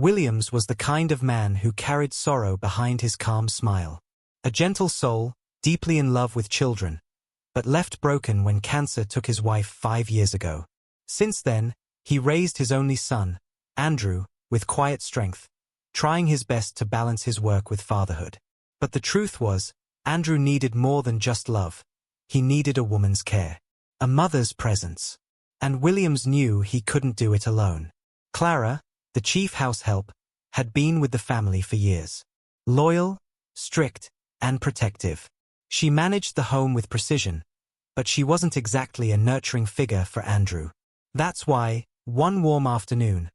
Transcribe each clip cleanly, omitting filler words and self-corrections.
Williams was the kind of man who carried sorrow behind his calm smile. A gentle soul, deeply in love with children, but left broken when cancer took his wife 5 years ago. Since then, he raised his only son, Andrew, with quiet strength, trying his best to balance his work with fatherhood. But the truth was, Andrew needed more than just love. He needed a woman's care, a mother's presence. And Williams knew he couldn't do it alone. Clara, the chief house help, had been with the family for years. Loyal, strict, and protective. She managed the home with precision, but she wasn't exactly a nurturing figure for Andrew. That's why, one warm afternoon,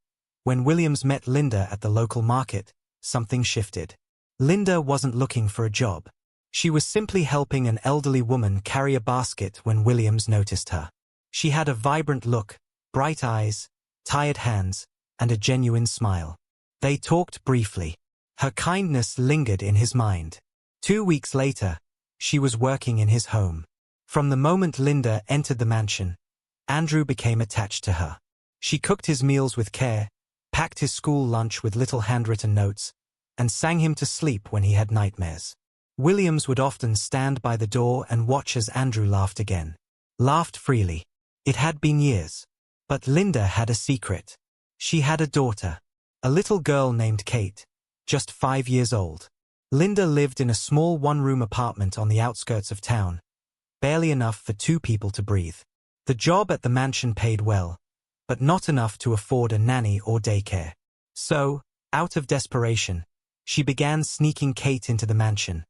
when Williams met Linda at the local market, something shifted. Linda wasn't looking for a job. She was simply helping an elderly woman carry a basket when Williams noticed her. She had a vibrant look, bright eyes, tired hands, and a genuine smile. They talked briefly. Her kindness lingered in his mind. 2 weeks later, she was working in his home. From the moment Linda entered the mansion, Andrew became attached to her. She cooked his meals with care, packed his school lunch with little handwritten notes, and sang him to sleep when he had nightmares. Williams would often stand by the door and watch as Andrew laughed again. Laughed freely. It had been years. But Linda had a secret. She had a daughter, a little girl named Kate, just 5 years old. Linda lived in a small one-room apartment on the outskirts of town, barely enough for 2 people to breathe. The job at the mansion paid well, but not enough to afford a nanny or daycare. So, out of desperation, she began sneaking Kate into the mansion.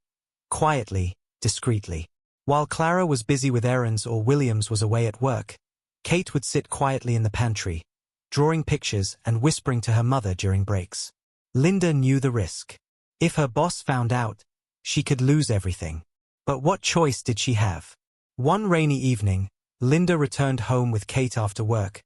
Quietly, discreetly. While Clara was busy with errands or Williams was away at work, Kate would sit quietly in the pantry, drawing pictures and whispering to her mother during breaks. Linda knew the risk. If her boss found out, she could lose everything. But what choice did she have? One rainy evening, Linda returned home with Kate after work,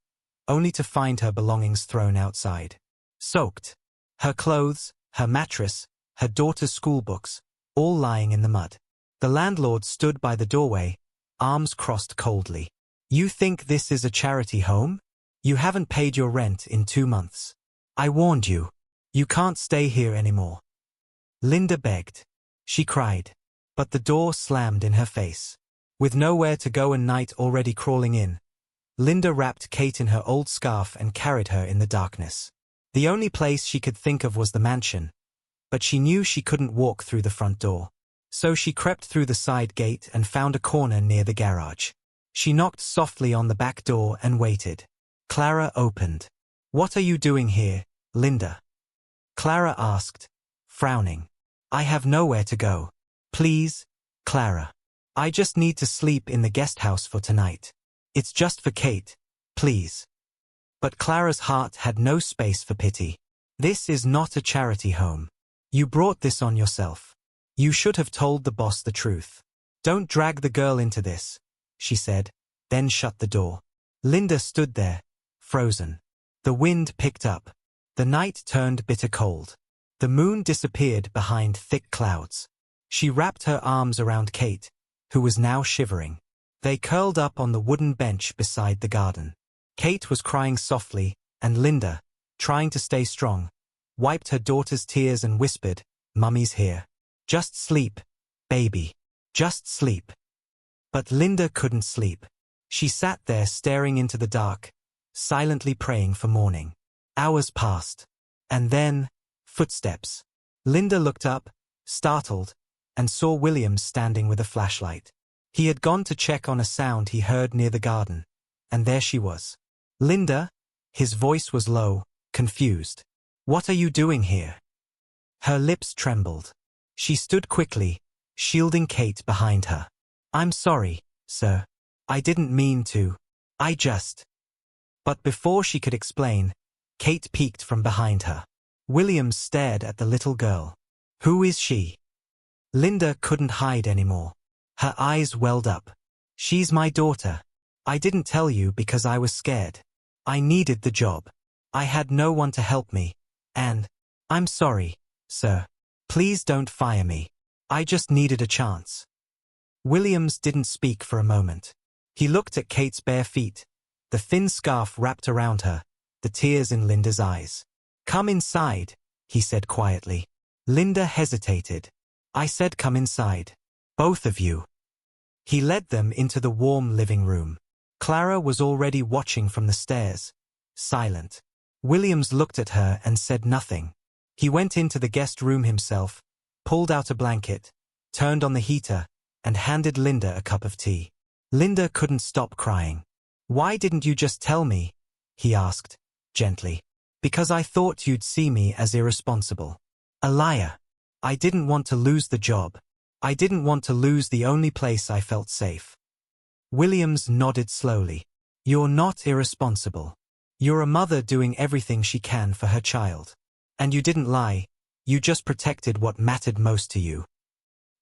only to find her belongings thrown outside. Soaked. Her clothes, her mattress, her daughter's school books, all lying in the mud. The landlord stood by the doorway, arms crossed coldly. "You think this is a charity home? You haven't paid your rent in 2 months. I warned you. You can't stay here anymore." Linda begged. She cried. But the door slammed in her face. With nowhere to go and night already crawling in, Linda wrapped Kate in her old scarf and carried her in the darkness. The only place she could think of was the mansion, but she knew she couldn't walk through the front door. So she crept through the side gate and found a corner near the garage. She knocked softly on the back door and waited. Clara opened. "What are you doing here, Linda?" Clara asked, frowning. "I have nowhere to go. Please, Clara. I just need to sleep in the guest house for tonight. It's just for Kate, please." But Clara's heart had no space for pity. "This is not a charity home. You brought this on yourself. You should have told the boss the truth. Don't drag the girl into this," she said, then shut the door. Linda stood there, frozen. The wind picked up. The night turned bitter cold. The moon disappeared behind thick clouds. She wrapped her arms around Kate, who was now shivering. They curled up on the wooden bench beside the garden. Kate was crying softly, and Linda, trying to stay strong, wiped her daughter's tears and whispered, "Mummy's here. Just sleep, baby. Just sleep." But Linda couldn't sleep. She sat there staring into the dark, silently praying for morning. Hours passed. And then, footsteps. Linda looked up, startled, and saw Williams standing with a flashlight. He had gone to check on a sound he heard near the garden, and there she was. "Linda?" His voice was low, confused. "What are you doing here?" Her lips trembled. She stood quickly, shielding Kate behind her. "I'm sorry, sir. I didn't mean to. I just—" But before she could explain, Kate peeked from behind her. Williams stared at the little girl. "Who is she?" Linda couldn't hide anymore. Her eyes welled up. "She's my daughter. I didn't tell you because I was scared. I needed the job. I had no one to help me. And I'm sorry, sir. Please don't fire me. I just needed a chance." Williams didn't speak for a moment. He looked at Kate's bare feet, the thin scarf wrapped around her, the tears in Linda's eyes. "Come inside," he said quietly. Linda hesitated. "I said come inside. Both of you." He led them into the warm living room. Clara was already watching from the stairs, silent. Williams looked at her and said nothing. He went into the guest room himself, pulled out a blanket, turned on the heater, and handed Linda a cup of tea. Linda couldn't stop crying. "Why didn't you just tell me?" he asked, gently. "Because I thought you'd see me as irresponsible. A liar. I didn't want to lose the job. I didn't want to lose the only place I felt safe." Williams nodded slowly. "You're not irresponsible. You're a mother doing everything she can for her child. And you didn't lie, you just protected what mattered most to you."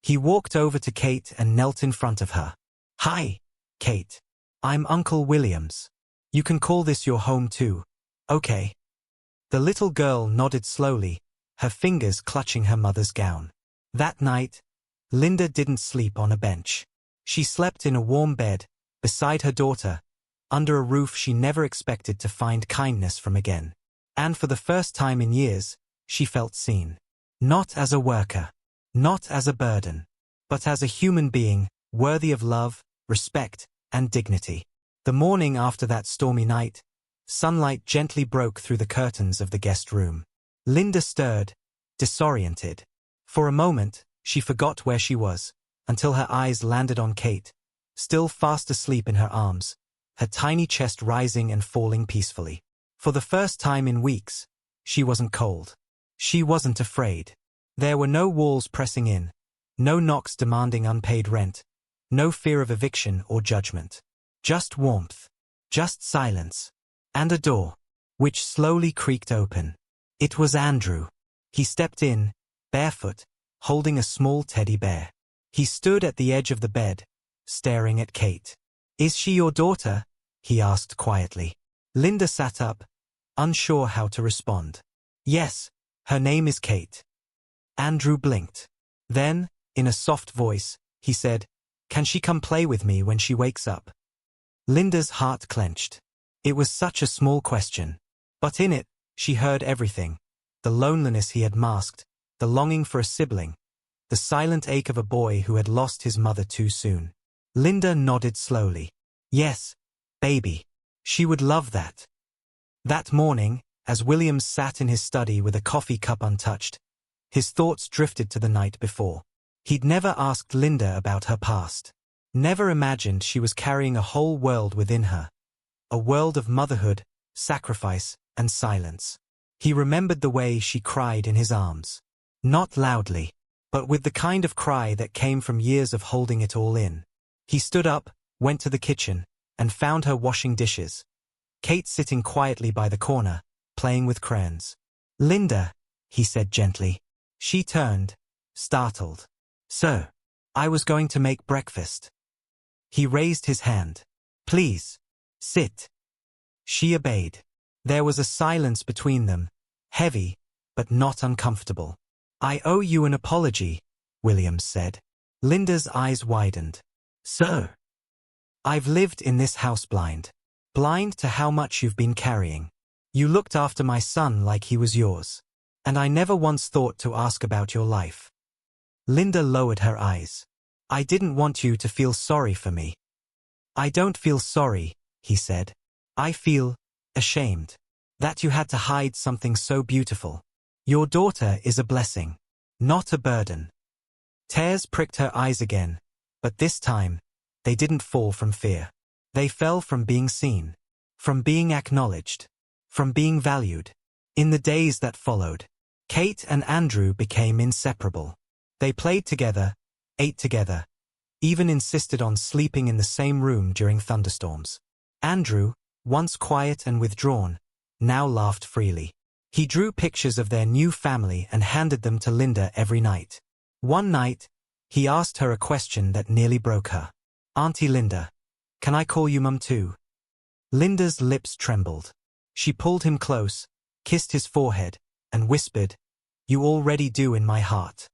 He walked over to Kate and knelt in front of her. "Hi, Kate. I'm Uncle Williams. You can call this your home too, okay?" The little girl nodded slowly, her fingers clutching her mother's gown. That night, Linda didn't sleep on a bench. She slept in a warm bed, beside her daughter, under a roof she never expected to find kindness from again. And for the first time in years, she felt seen. Not as a worker, not as a burden, but as a human being, worthy of love, respect, and dignity. The morning after that stormy night, sunlight gently broke through the curtains of the guest room. Linda stirred, disoriented. For a moment, she forgot where she was, until her eyes landed on Kate, still fast asleep in her arms, her tiny chest rising and falling peacefully. For the first time in weeks, she wasn't cold. She wasn't afraid. There were no walls pressing in, no knocks demanding unpaid rent, no fear of eviction or judgment. Just warmth, just silence, and a door, which slowly creaked open. It was Andrew. He stepped in, barefoot, holding a small teddy bear. He stood at the edge of the bed, staring at Kate. "Is she your daughter?" he asked quietly. Linda sat up, unsure how to respond. "Yes, her name is Kate." Andrew blinked. Then, in a soft voice, he said, "Can she come play with me when she wakes up?" Linda's heart clenched. It was such a small question. But in it, she heard everything. The loneliness he had masked, the longing for a sibling, the silent ache of a boy who had lost his mother too soon. Linda nodded slowly. "Yes, baby. She would love that." That morning, as Williams sat in his study with a coffee cup untouched, his thoughts drifted to the night before. He'd never asked Linda about her past. Never imagined she was carrying a whole world within her. A world of motherhood, sacrifice, and silence. He remembered the way she cried in his arms. Not loudly, but with the kind of cry that came from years of holding it all in. He stood up, went to the kitchen, and found her washing dishes. Kate sitting quietly by the corner, playing with crayons. "Linda," he said gently. She turned, startled. "Sir, I was going to make breakfast." He raised his hand. "Please, sit." She obeyed. There was a silence between them, heavy, but not uncomfortable. "I owe you an apology," Williams said. Linda's eyes widened. "Sir, I've lived in this house blind. Blind to how much you've been carrying. You looked after my son like he was yours. And I never once thought to ask about your life." Linda lowered her eyes. "I didn't want you to feel sorry for me." "I don't feel sorry," he said. "I feel ashamed that you had to hide something so beautiful. Your daughter is a blessing, not a burden." Tears pricked her eyes again, but this time, they didn't fall from fear. They fell from being seen, from being acknowledged, from being valued. In the days that followed, Kate and Andrew became inseparable. They played together, ate together, even insisted on sleeping in the same room during thunderstorms. Andrew, once quiet and withdrawn, now laughed freely. He drew pictures of their new family and handed them to Linda every night. One night, he asked her a question that nearly broke her. "Auntie Linda, can I call you Mum too?" Linda's lips trembled. She pulled him close, kissed his forehead, and whispered, "You already do in my heart."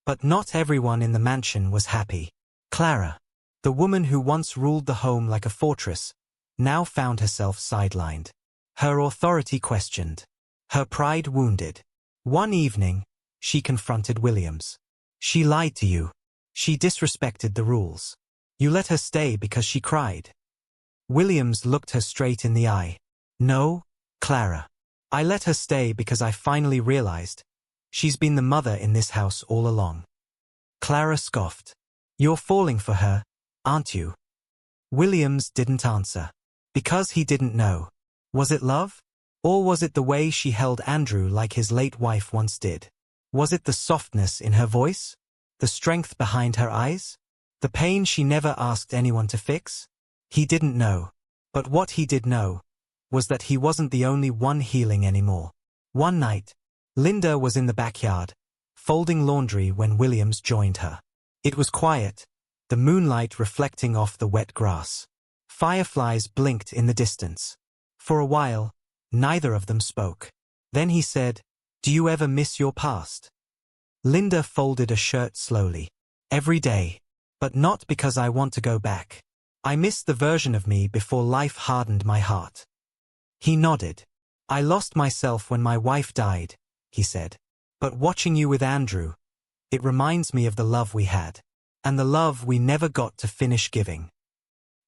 But not everyone in the mansion was happy. Clara, the woman who once ruled the home like a fortress, now found herself sidelined. Her authority questioned. her pride wounded. One evening, she confronted Williams. She lied to you. She disrespected the rules. You let her stay because she cried. Williams looked her straight in the eye. No, Clara. I let her stay because I finally realized she's been the mother in this house all along. Clara scoffed. You're falling for her, aren't you? Williams didn't answer. Because he didn't know. Was it love? Or was it the way she held Andrew like his late wife once did? Was it the softness in her voice? The strength behind her eyes? The pain she never asked anyone to fix? He didn't know. But what he did know was that he wasn't the only one healing anymore. One night, Linda was in the backyard, folding laundry when Williams joined her. It was quiet, the moonlight reflecting off the wet grass. Fireflies blinked in the distance. For a while, neither of them spoke. Then he said, "Do you ever miss your past?" Linda folded a shirt slowly. "Every day. But not because I want to go back. I miss the version of me before life hardened my heart." He nodded. "I lost myself when my wife died," he said. "But watching you with Andrew, it reminds me of the love we had. And the love we never got to finish giving."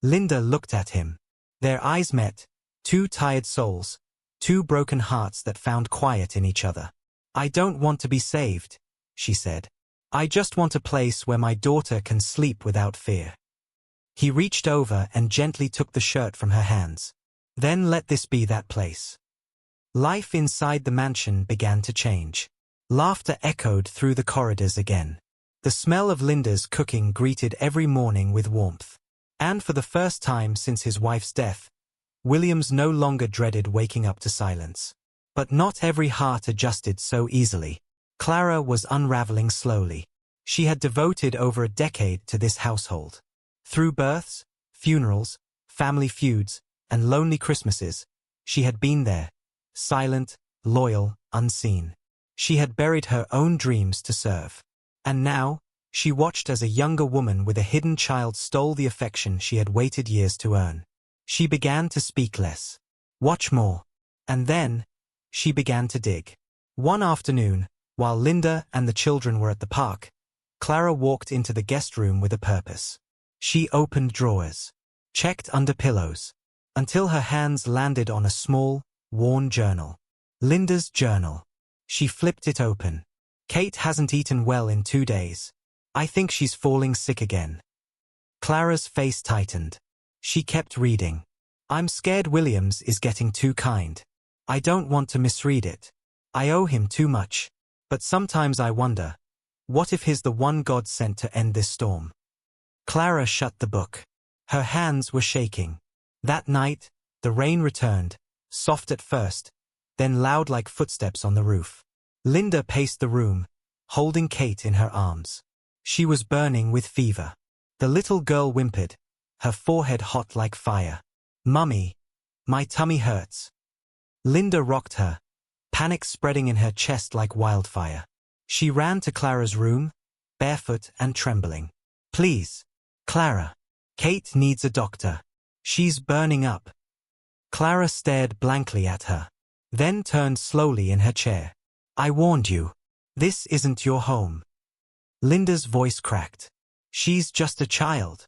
Linda looked at him. Their eyes met, two tired souls, two broken hearts that found quiet in each other. "I don't want to be saved," she said. "I just want a place where my daughter can sleep without fear." He reached over and gently took the shirt from her hands. "Then let this be that place." Life inside the mansion began to change. Laughter echoed through the corridors again. The smell of Linda's cooking greeted every morning with warmth. And for the first time since his wife's death, Williams no longer dreaded waking up to silence. But not every heart adjusted so easily. Clara was unraveling slowly. She had devoted over a decade to this household. Through births, funerals, family feuds, and lonely Christmases, she had been there, silent, loyal, unseen. She had buried her own dreams to serve. And now, she watched as a younger woman with a hidden child stole the affection she had waited years to earn. She began to speak less, watch more, and then, she began to dig. One afternoon, while Linda and the children were at the park, Clara walked into the guest room with a purpose. She opened drawers, checked under pillows, until her hands landed on a small, worn journal. Linda's journal. She flipped it open. "Kate hasn't eaten well in 2 days. I think she's falling sick again." Clara's face tightened. She kept reading. "I'm scared Williams is getting too kind. I don't want to misread it. I owe him too much. But sometimes I wonder, what if he's the one God sent to end this storm?" Clara shut the book. Her hands were shaking. That night, the rain returned, soft at first, then loud like footsteps on the roof. Linda paced the room, holding Kate in her arms. She was burning with fever. The little girl whimpered, her forehead hot like fire. "Mummy, my tummy hurts." Linda rocked her, panic spreading in her chest like wildfire. She ran to Clara's room, barefoot and trembling. "Please, Clara. Kate needs a doctor. She's burning up." Clara stared blankly at her, then turned slowly in her chair. "I warned you. This isn't your home." Linda's voice cracked. "She's just a child.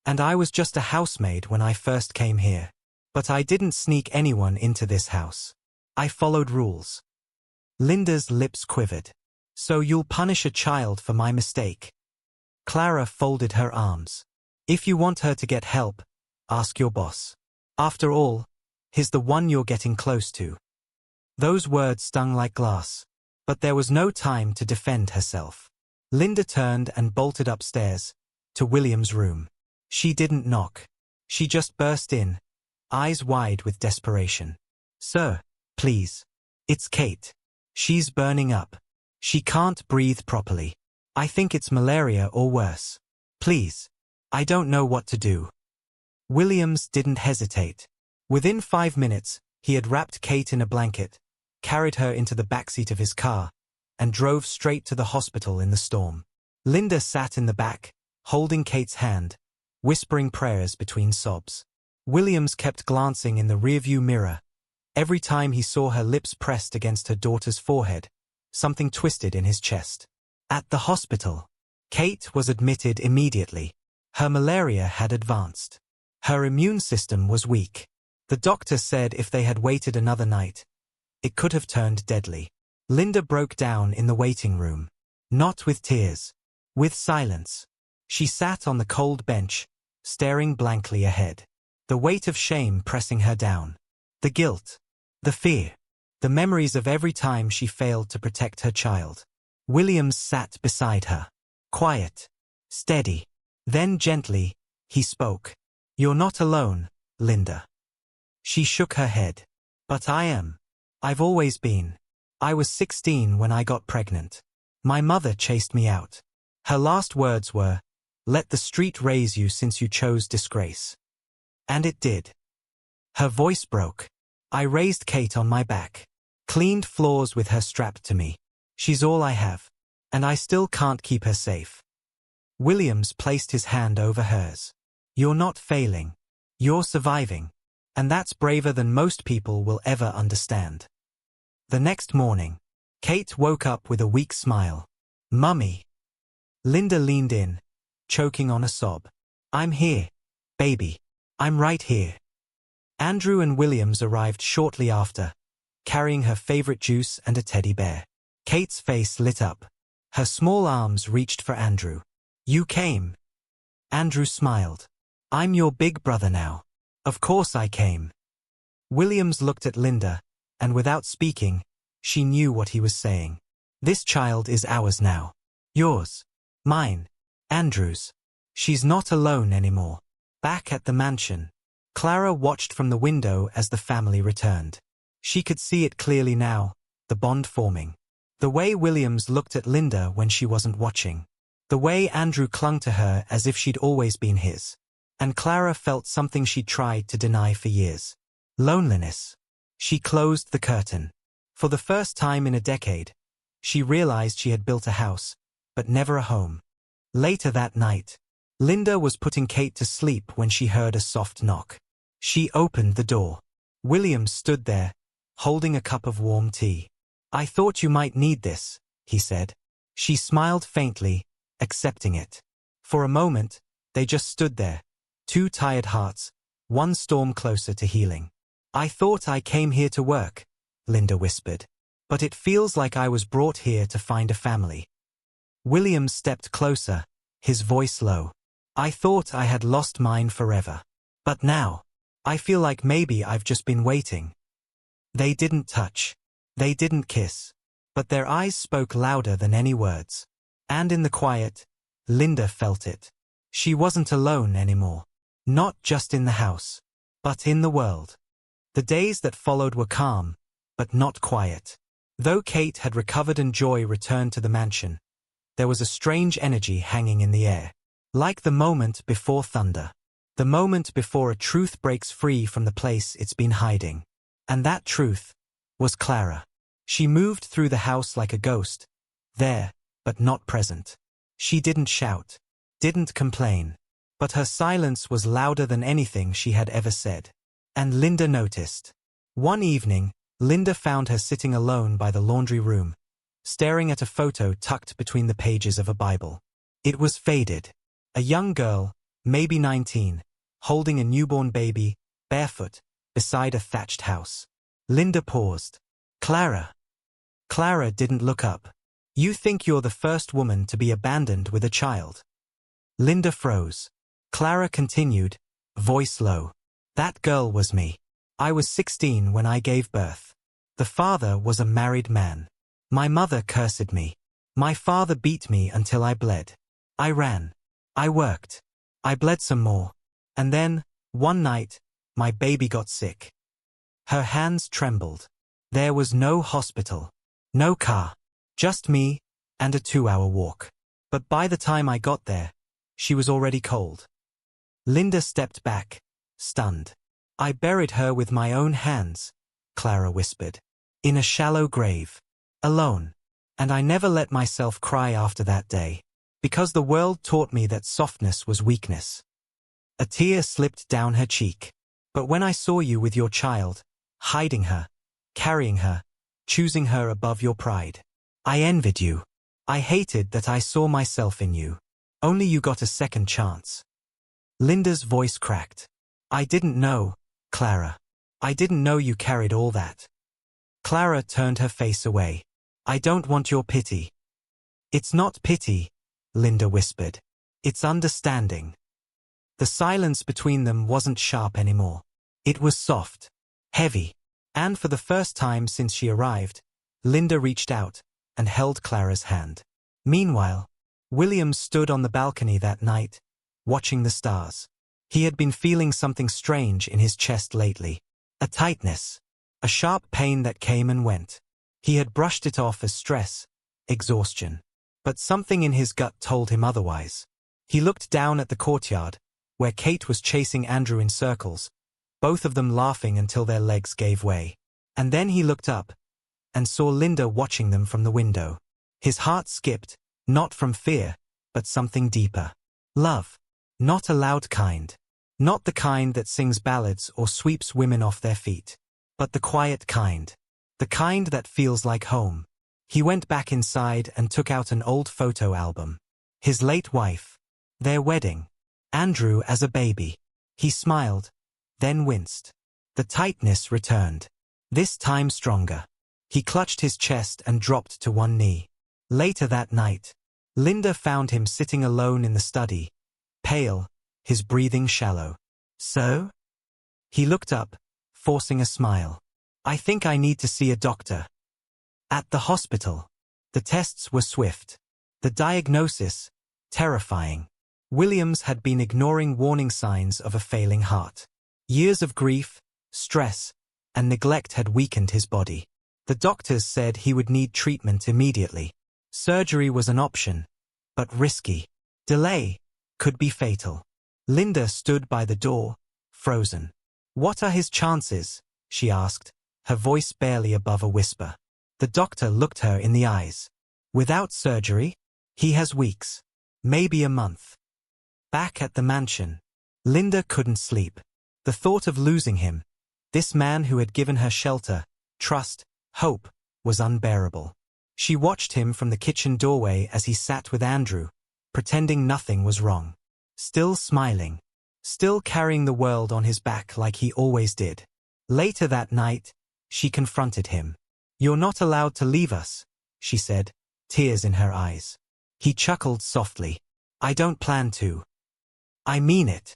And I was just a housemaid when I first came here. But I didn't sneak anyone into this house. I followed rules." Linda's lips quivered. "So you'll punish a child for my mistake?" Clara folded her arms. "If you want her to get help, ask your boss. After all, he's the one you're getting close to." Those words stung like glass. But there was no time to defend herself. Linda turned and bolted upstairs, to William's room. She didn't knock. She just burst in, eyes wide with desperation. "Sir, please. It's Kate. She's burning up. She can't breathe properly. I think it's malaria or worse. Please. I don't know what to do." Williams didn't hesitate. Within 5 minutes, he had wrapped Kate in a blanket, carried her into the backseat of his car, and drove straight to the hospital in the storm. Linda sat in the back, holding Kate's hand, whispering prayers between sobs. Williams kept glancing in the rearview mirror, Every time he saw her lips pressed against her daughter's forehead, something twisted in his chest. At the hospital, Kate was admitted immediately. Her malaria had advanced. Her immune system was weak. The doctor said if they had waited another night, it could have turned deadly. Linda broke down in the waiting room. Not with tears. With silence. She sat on the cold bench, staring blankly ahead. The weight of shame pressing her down. The guilt. The fear. The memories of every time she failed to protect her child. Williams sat beside her. Quiet. Steady. Then gently, he spoke. "You're not alone, Linda." She shook her head. "But I am. I've always been. I was 16 when I got pregnant. My mother chased me out. Her last words were, 'Let the street raise you since you chose disgrace.' And it did." Her voice broke. "I raised Kate on my back. Cleaned floors with her strapped to me. She's all I have. And I still can't keep her safe." Williams placed his hand over hers. "You're not failing. You're surviving. And that's braver than most people will ever understand." The next morning, Kate woke up with a weak smile. "Mummy." Linda leaned in, choking on a sob. "I'm here, baby. I'm right here." Andrew and Williams arrived shortly after, carrying her favorite juice and a teddy bear. Kate's face lit up. Her small arms reached for Andrew. "You came." Andrew smiled. "I'm your big brother now. Of course I came." Williams looked at Linda, and without speaking, she knew what he was saying. "This child is ours now. Yours. Mine. Andrew's. She's not alone anymore." Back at the mansion, Clara watched from the window as the family returned. She could see it clearly now, the bond forming. The way Williams looked at Linda when she wasn't watching. The way Andrew clung to her as if she'd always been his. And Clara felt something she'd tried to deny for years. Loneliness. She closed the curtain. For the first time in a decade, she realized she had built a house, but never a home. Later that night, Linda was putting Kate to sleep when she heard a soft knock. She opened the door. Williams stood there, holding a cup of warm tea. "I thought you might need this," he said. She smiled faintly, accepting it. For a moment, they just stood there, two tired hearts, one storm closer to healing. "I thought I came here to work," Linda whispered. "But it feels like I was brought here to find a family." Williams stepped closer, his voice low. "I thought I had lost mine forever. But now, I feel like maybe I've just been waiting." They didn't touch. They didn't kiss. But their eyes spoke louder than any words. And in the quiet, Linda felt it. She wasn't alone anymore. Not just in the house, but in the world. The days that followed were calm, but not quiet. Though Kate had recovered and joy returned to the mansion, there was a strange energy hanging in the air. Like the moment before thunder. The moment before a truth breaks free from the place it's been hiding. And that truth was Clara. She moved through the house like a ghost, there, but not present. She didn't shout, didn't complain, but her silence was louder than anything she had ever said. And Linda noticed. One evening, Linda found her sitting alone by the laundry room, staring at a photo tucked between the pages of a Bible. It was faded. A young girl, maybe 19, holding a newborn baby, barefoot, beside a thatched house. Linda paused. "Clara." Clara didn't look up. "You think you're the first woman to be abandoned with a child?" Linda froze. Clara continued, voice low. "That girl was me. I was 16 when I gave birth. The father was a married man. My mother cursed me. My father beat me until I bled. I ran. I worked. I bled some more. And then, one night, my baby got sick." Her hands trembled. There was no hospital. No car. Just me, and a 2-hour walk. But by the time I got there, she was already cold. Linda stepped back, stunned. "I buried her with my own hands," Clara whispered. "In a shallow grave. Alone. And I never let myself cry after that day. Because the world taught me that softness was weakness." A tear slipped down her cheek. "But when I saw you with your child, hiding her, carrying her, choosing her above your pride. I envied you. I hated that I saw myself in you. Only you got a second chance. Linda's voice cracked. I didn't know, Clara. I didn't know you carried all that. Clara turned her face away. I don't want your pity. It's not pity, Linda whispered. It's understanding. The silence between them wasn't sharp anymore. It was soft, heavy, and for the first time since she arrived, Linda reached out and held Clara's hand. Meanwhile, William stood on the balcony that night, watching the stars. He had been feeling something strange in his chest lately. A tightness, a sharp pain that came and went. He had brushed it off as stress, exhaustion. But something in his gut told him otherwise. He looked down at the courtyard, where Kate was chasing Andrew in circles, both of them laughing until their legs gave way. And then he looked up and saw Linda watching them from the window. His heart skipped, not from fear, but something deeper. Love. Not a loud kind. Not the kind that sings ballads or sweeps women off their feet. But the quiet kind. The kind that feels like home. He went back inside and took out an old photo album. His late wife. Their wedding. Andrew as a baby. He smiled, then winced. The tightness returned. This time stronger. He clutched his chest and dropped to one knee. Later that night, Linda found him sitting alone in the study, pale, his breathing shallow. So? He looked up, forcing a smile. I think I need to see a doctor. At the hospital. The tests were swift. The diagnosis, terrifying. Williams had been ignoring warning signs of a failing heart. Years of grief, stress, and neglect had weakened his body. The doctors said he would need treatment immediately. Surgery was an option, but risky. Delay could be fatal. Linda stood by the door, frozen. What are his chances? She asked, her voice barely above a whisper. The doctor looked her in the eyes. Without surgery? He has weeks. Maybe a month. Back at the mansion, Linda couldn't sleep. The thought of losing him, this man who had given her shelter, trust, hope, was unbearable. She watched him from the kitchen doorway as he sat with Andrew, pretending nothing was wrong. Still smiling. Still carrying the world on his back like he always did. Later that night, she confronted him. You're not allowed to leave us, she said, tears in her eyes. He chuckled softly. I don't plan to. I mean it.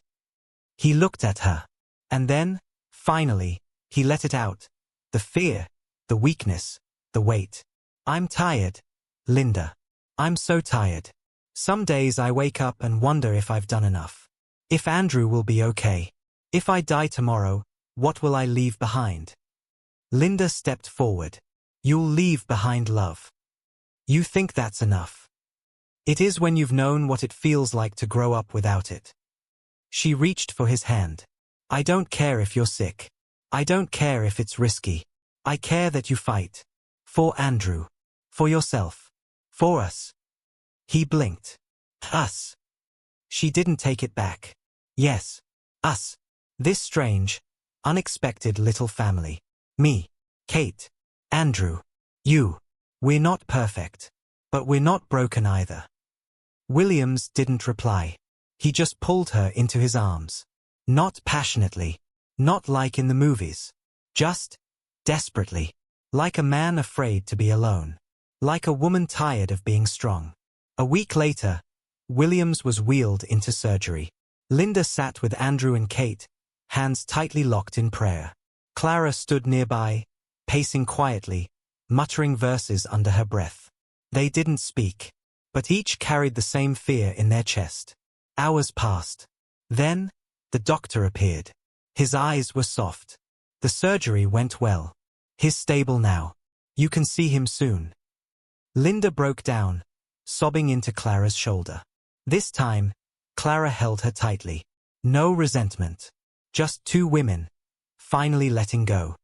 He looked at her. And then, finally, he let it out. The fear, the weakness, the weight. I'm tired, Linda. I'm so tired. Some days I wake up and wonder if I've done enough. If Andrew will be okay. If I die tomorrow, what will I leave behind? Linda stepped forward. You'll leave behind love. You think that's enough. It is when you've known what it feels like to grow up without it. She reached for his hand. I don't care if you're sick. I don't care if it's risky. I care that you fight. For Andrew. For yourself. For us. He blinked. Us. She didn't take it back. Yes. Us. This strange, unexpected little family. Me. Kate. Andrew. You. We're not perfect. But we're not broken either. Williams didn't reply. He just pulled her into his arms. Not passionately. Not like in the movies. Just desperately. Like a man afraid to be alone. Like a woman tired of being strong. A week later, Williams was wheeled into surgery. Linda sat with Andrew and Kate, hands tightly locked in prayer. Clara stood nearby, pacing quietly, muttering verses under her breath. They didn't speak, but each carried the same fear in their chest. Hours passed. Then, the doctor appeared. His eyes were soft. The surgery went well. He's stable now. You can see him soon. Linda broke down, sobbing into Clara's shoulder. This time, Clara held her tightly. No resentment. Just two women, finally letting go.